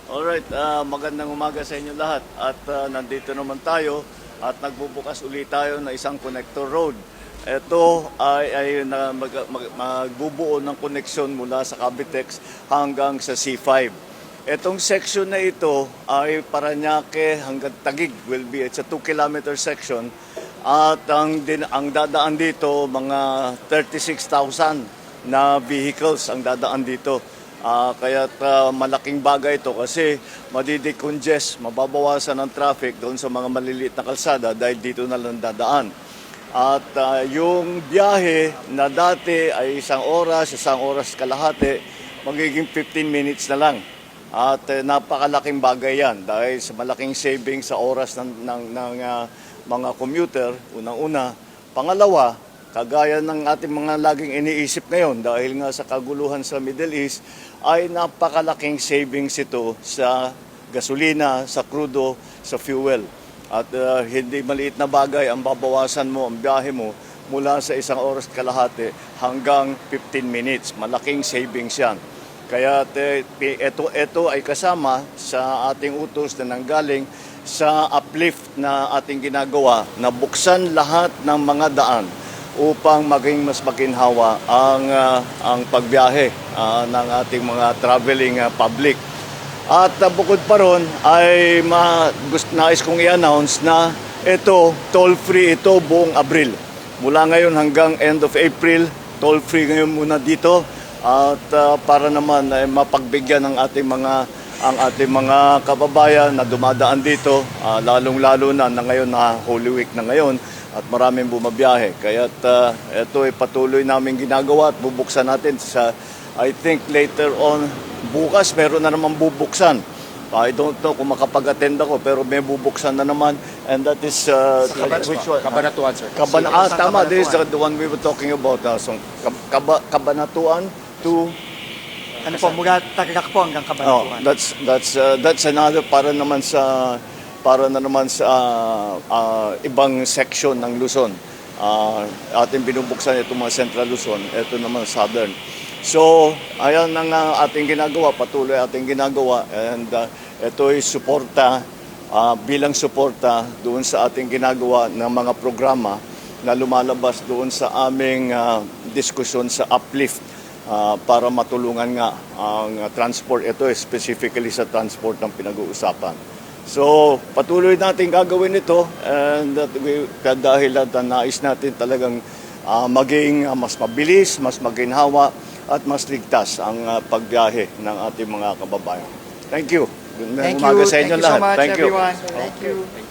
Alright, magandang umaga sa inyo lahat at nandito naman tayo at nagbubukas ulit tayo na isang connector road. Ito ay magbubuo ng koneksyon mula sa Cavitex hanggang sa C5. Itong section na ito ay Parañaque hanggang Taguig it's a 2-kilometer section at ang dadaan dito mga 36,000 na vehicles ang dadaan dito. Kaya't malaking bagay ito kasi madidecongest, mababawasan ang traffic doon sa mga maliliit na kalsada dahil dito na lang dadaan. At yung biyahe na dati ay isang oras kalahati, magiging 15 minutes na lang. At napakalaking bagay yan dahil sa malaking savings sa oras ng mga commuter, unang-una. Pangalawa, kagaya ng ating mga laging iniisip ngayon dahil nga sa kaguluhan sa Middle East, ay napakalaking savings ito sa gasolina, sa crudo, sa fuel. At hindi maliit na bagay ang babawasan mo, ang biyahe mo mula sa isang oras kalahati hanggang 15 minutes. Malaking savings yan. Kaya ito ay kasama sa ating utos na nanggaling sa uplift na ating ginagawa na buksan lahat ng mga daan upang maging mas maginhawa ang pagbiyahe ng ating mga traveling public. At bukod pa ron ay nais kong i-announce na ito, toll-free ito buong Abril. Mula ngayon hanggang end of April, toll-free ngayon muna dito at para naman ay mapagbigyan ng ating mga kababayan na dumadaan dito, lalong-lalo na ngayon na Holy Week na ngayon, at maraming bumabiyahe. Kaya ito ay patuloy namin ginagawa at bubuksan natin sa, I think later on, bukas meron na naman bubuksan. I don't know kung makapag-attend ako, pero may bubuksan na naman. And that is, which one? Cabanatuan, sir. Tama, this is the one we were talking about. So, Cabanatuan to... Ano po, mula Tarlac po hanggang Cabanatuan. That's another para na naman sa ibang section ng Luzon. Ating binubuksan itong mga Central Luzon, ito naman Southern. So, ayan ang ating ginagawa, patuloy ating ginagawa, and ito ay suporta, bilang suporta doon sa ating ginagawa ng mga programa na lumalabas doon sa aming diskusyon sa uplift para matulungan nga ang transport. Ito specifically sa transport ng pinag-uusapan. So, patuloy natin gagawin ito and dahil nais natin talagang maging mas mabilis, mas maginhawa at mas ligtas ang pagbiyahe ng ating mga kababayan. Thank you. Thank Umaga you. sa inyo Thank you so lahat. much, Thank you. everyone. Thank you.